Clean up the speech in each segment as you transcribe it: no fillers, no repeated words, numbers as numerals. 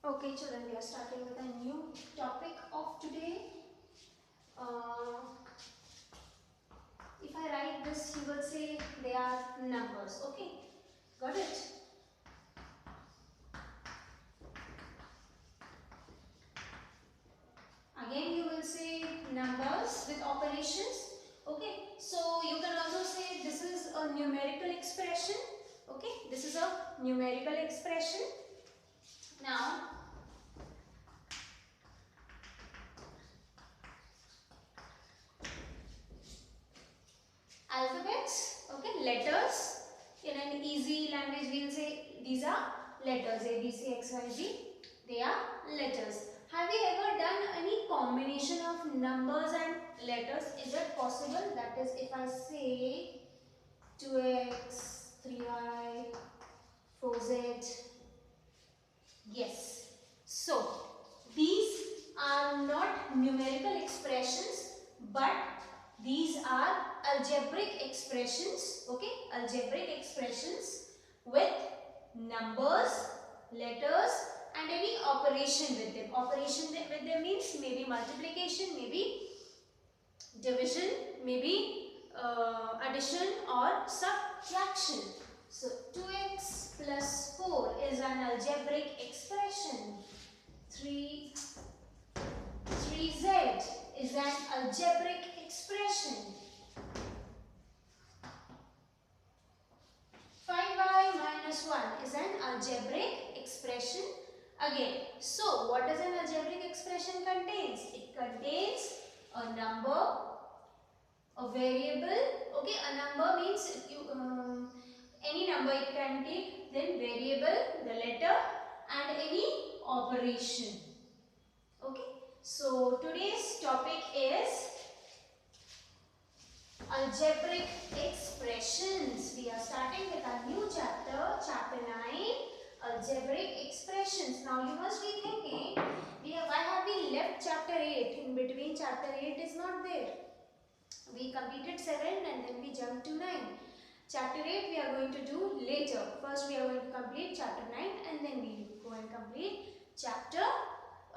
Okay, children, we are starting with a new topic of today. If I write this, you will say they are numbers. Okay, got it? Again, you will say numbers with operations. Okay, so you can also say this is a numerical expression. Okay, this is a numerical expression. Now, alphabets, okay, letters. In an easy language, we will say these are letters, A, B, C, X, Y, Z. They are letters. Have you ever done any combination of numbers and letters? Is it possible? That is, if I say 2x, 3y, 4z. Yes. So, these are not numerical expressions, but these are algebraic expressions. Okay, algebraic expressions with numbers, letters, and any operation with them. Operation with them means maybe multiplication, maybe division, maybe addition or subtraction. So 2x plus 4 is an algebraic expression. 3z is an algebraic expression. 5y minus 1 is an algebraic expression again. So what does an algebraic expression contains? It contains a number, a variable. Okay, a number means if you any number it can take, then variable, the letter, and any operation. Okay, so today's topic is algebraic expressions. We are starting with a new chapter, chapter 9, algebraic expressions. Now you must be thinking, why have we left chapter 8? In between, chapter 8 is not there. We completed 7 and then we jumped to 9. Chapter 8 we are going to do later. First we are going to complete chapter 9 and then we go and complete chapter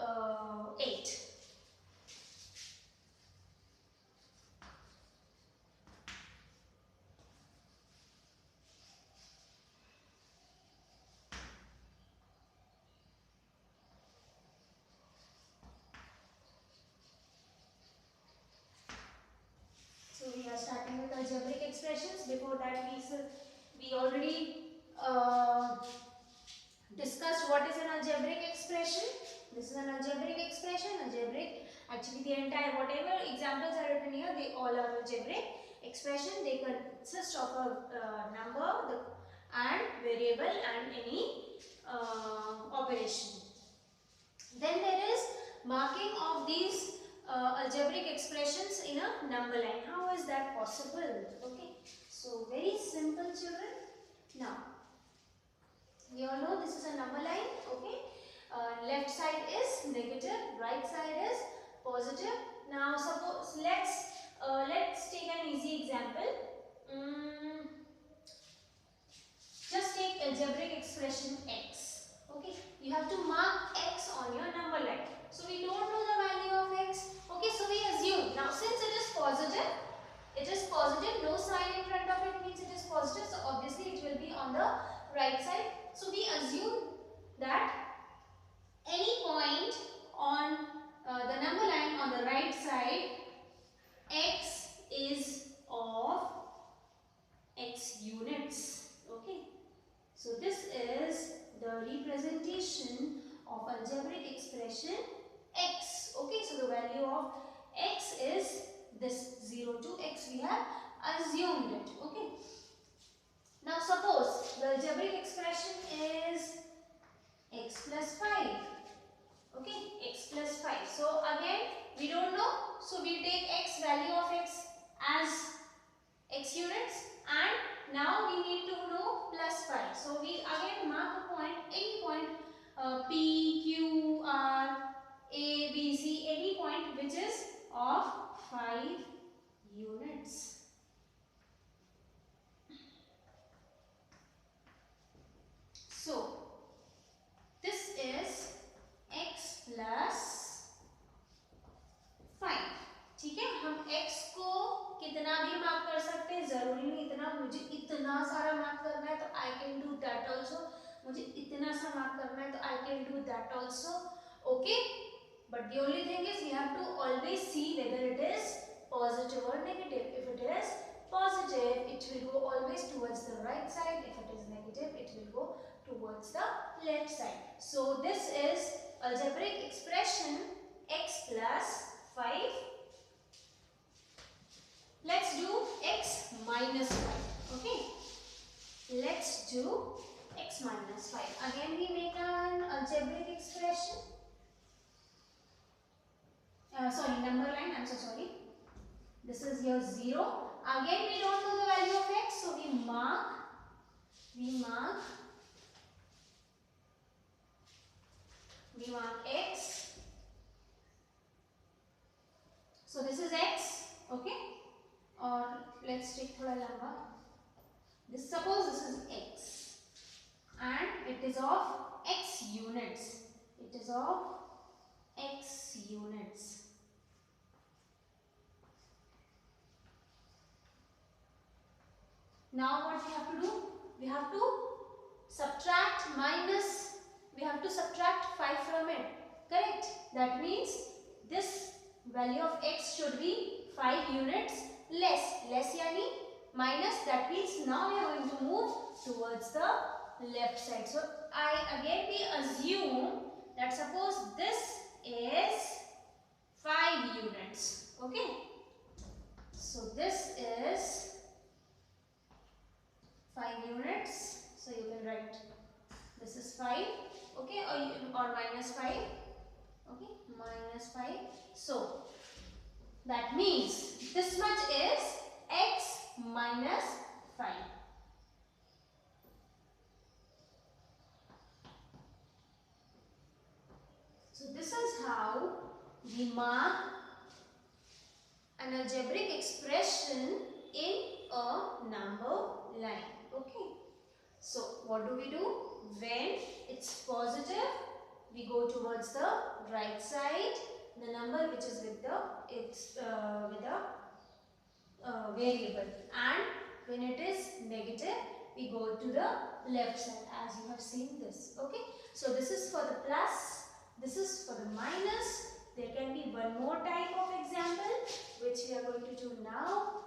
8. So we are starting with algebraic expressions. Before that we already discussed what is an algebraic expression. This is an algebraic expression. Algebraic, actually the entire whatever examples are written here, they all are algebraic expression. They consist of a number and variable and any operation. Then there is marking of these algebraic expressions in a number line. How is that possible? Okay, so very simple, children. Now we all know this is a number line. Okay, left side is negative, right side is positive. Now suppose let's take an easy example. Just take algebraic expression x. Okay, you have to mark x on your number line. So we don't know the value of x. Okay, so we assume. Now since it is positive, no sign in front of it means it is positive. So obviously it will be on the right side. So we assume that any point on the number line on the right side, x is of x units. Okay, so this is the representation of algebraic expression x. Okay, so the value of x is this 0 to x. We have assumed it. Okay. Now suppose the algebraic expression is x plus 5. Okay, x plus 5. So again we don't know. So we take x, value of x as x units, and now we need to know plus 5. So we again mark a point, any point P, Q, R, A, B, C, any point which is of 5 units. So this is सा mark करना है तो I can do that also. Okay, but the only thing is we have to always see whether it is positive or negative. If it is positive, it will go always towards the right side. If it is negative, it will go towards the left side. So this is algebraic expression x plus 5. Let's do x minus 5. Okay, let's do x minus 5. Again we make an algebraic expression. Sorry, number line, I'm so sorry. This is your 0. Again we don't know the value of x, so we mark x. So this is x, okay, or let's take thoda lamba. This, suppose this is x and it is of x units. It is of x units. Now what we have to do? We have to subtract 5 from it. Correct? That means this value of x should be 5 units less. Less yani minus. That means now we are going to move towards the left side. So we assume that suppose this is 5 units. Okay. So this is 5 units, so you can write this is 5, okay, or minus 5, okay, minus 5. So that means this much is x minus 5. So this is how we mark an algebraic expression in a number line. Okay, so what do? When it's positive, we go towards the right side, the number which is with the variable, and when it is negative, we go to the left side, as you have seen this. Okay, so this is for the plus, this is for the minus. There can be one more type of example which we are going to do now.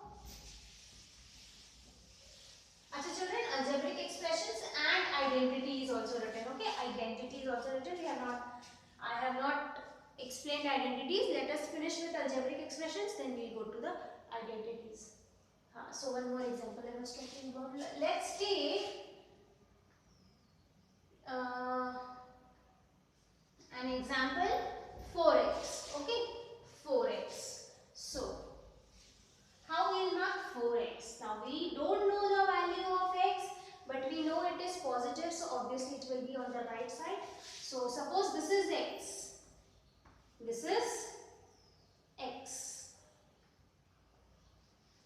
Achha children, algebraic expressions and identity is also written. Okay, identity is also written. I have not explained identities. Let us finish with algebraic expressions, then we will go to the identities. So one more example I was talking about. Let's take an example, 4x. Okay, 4x. So how we will mark 4x? Now we don't know the value of x, but we know it is positive, so obviously it will be on the right side. So suppose this is x. This is x.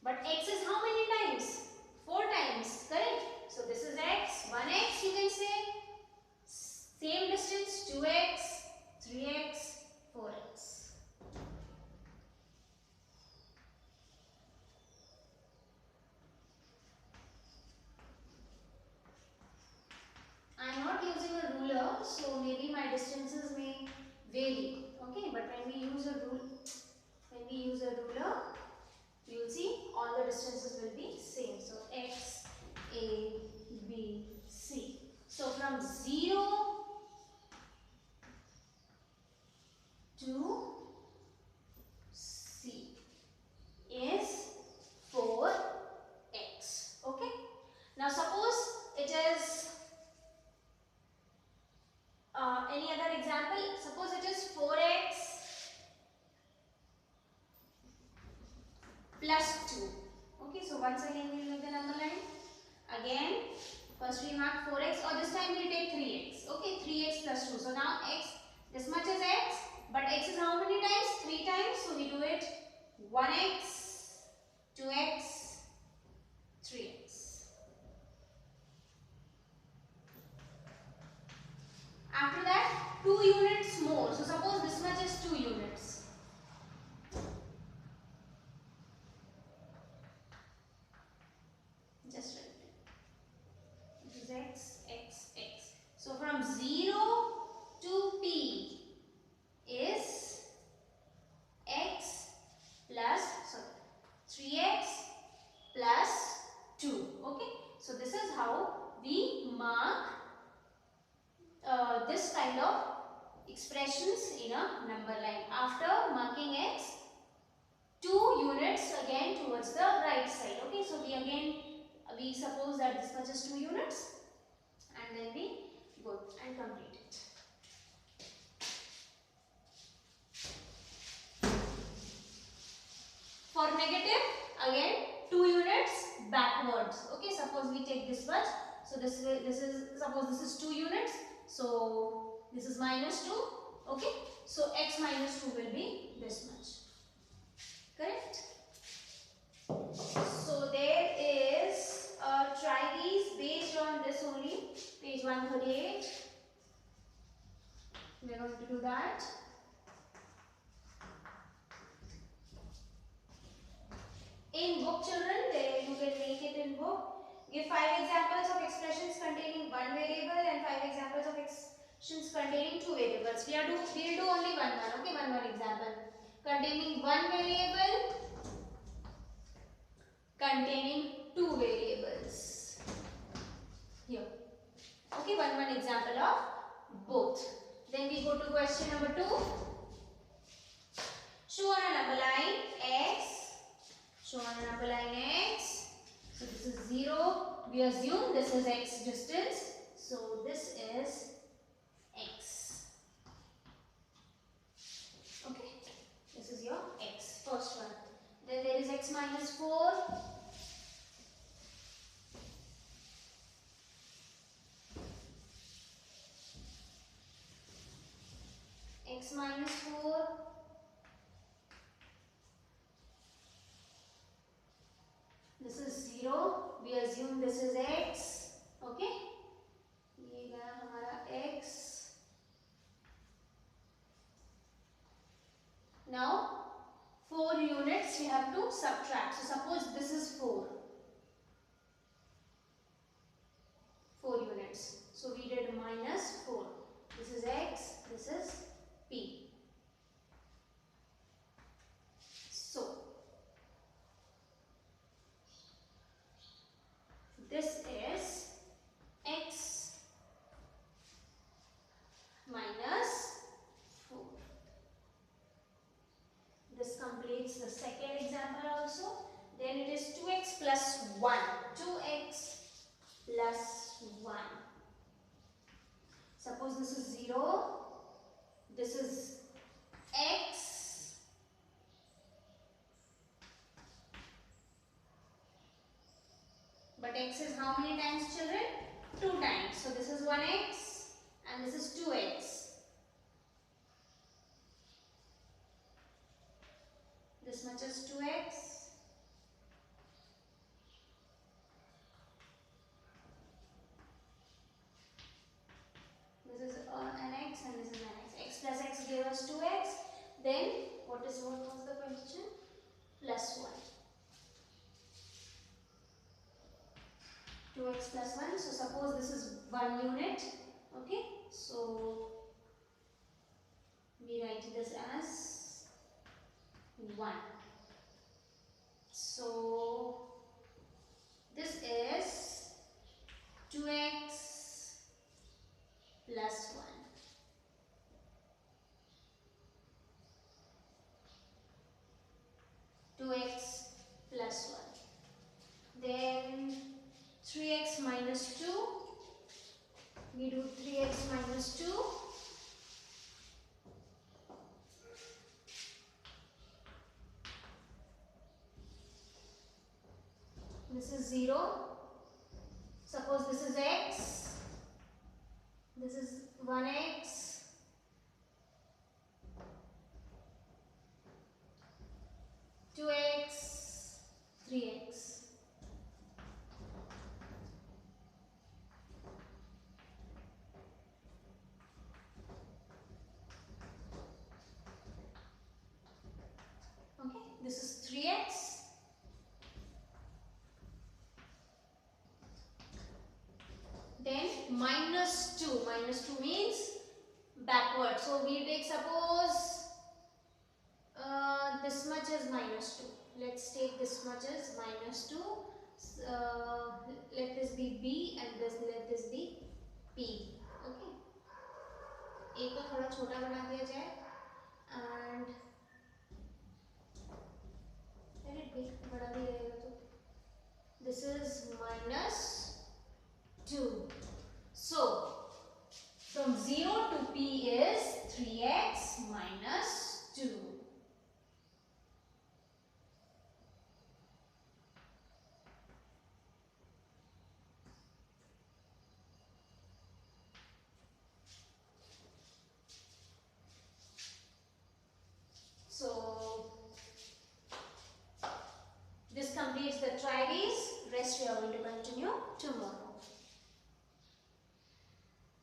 But x is how many times? 4 times, correct? So this is x, 1x you can say. Same distance, 2x, 3x, 4x. I am not using a ruler, so maybe my distances may vary. Okay, but when we use a ruler, you will see all the distances will be same. So x, a, b, c. So from 0 to c is 4x. Okay. Now suppose it is any other example. Suppose it is 4x plus 2. Okay, so once again we will make the number line. Again, first we mark 4x, or this time we take 3x. Okay, 3x plus 2. So now x, this much is x, but x is how many times? 3 times. So we do it 1x, 2x, 3x. After that, 2 units more. So suppose this much is 2 units. Just write it. It is x, x, x. So from 0 to P is x plus, sorry, 3x plus 2. Okay, so this is how we mark this kind of expressions in a number line. After marking x, 2 units again towards the right side. Okay, so we suppose that this much is 2 units, and then we go and complete it. For negative, again 2 units backwards. Okay, suppose we take this much. So this is, suppose this is 2 units. So this is minus 2. Okay, so x minus 2 will be this much. Correct? So there is try these based on this only. Page 138. We are going to do that. In book, children, you can make it in book. Give 5 examples of expressions containing one variable and 5 examples of expressions containing two variables. We'll do only one. Okay, one example. Containing one variable, containing two variables. Here. Okay, one example of both. Then we go to question number 2. Show on a number line x. Show on a number line x. So this is 0. We assume this is x distance. So this is x. Okay. This is your x. First one. Then there is x minus 4. X minus 4. This is 0. We assume this is x. Okay. ये गया हमारा x. Now 4 units we have to subtract. So suppose this is 4. 4 units. So we did minus 4. This is x. This is p. So this is x minus 4. This completes the second example also. Then it is 2x plus 1. 2x plus 1. Suppose this is 0. This is x. But x is how many times, children? 2 times. So this is 1x and this is 2x. This much is 2x. This is an x and this is an x. X plus x gave us 2x. Then what was the question? Plus 1. 2x plus 1. So suppose this is 1 unit. Okay. So we write this as 1. So this is 2x plus 1. X plus 1. Then 3x minus 2. We do 3x minus 2. This is 0. Suppose this is x. This is 1x. Two x, 3x. Okay, this is 3x. Then minus 2. Minus 2 means backward. So we take, suppose this much is minus 2. Let's take this much as minus 2. Let this be B and let this be P. Okay. A को थोड़ा छोटा बना दिया जाए and let it be. बड़ा भी रहेगा तो. This is minus 2. So from 0 to P is 3x minus 2. So this completes the try these. Rest we are going to continue tomorrow.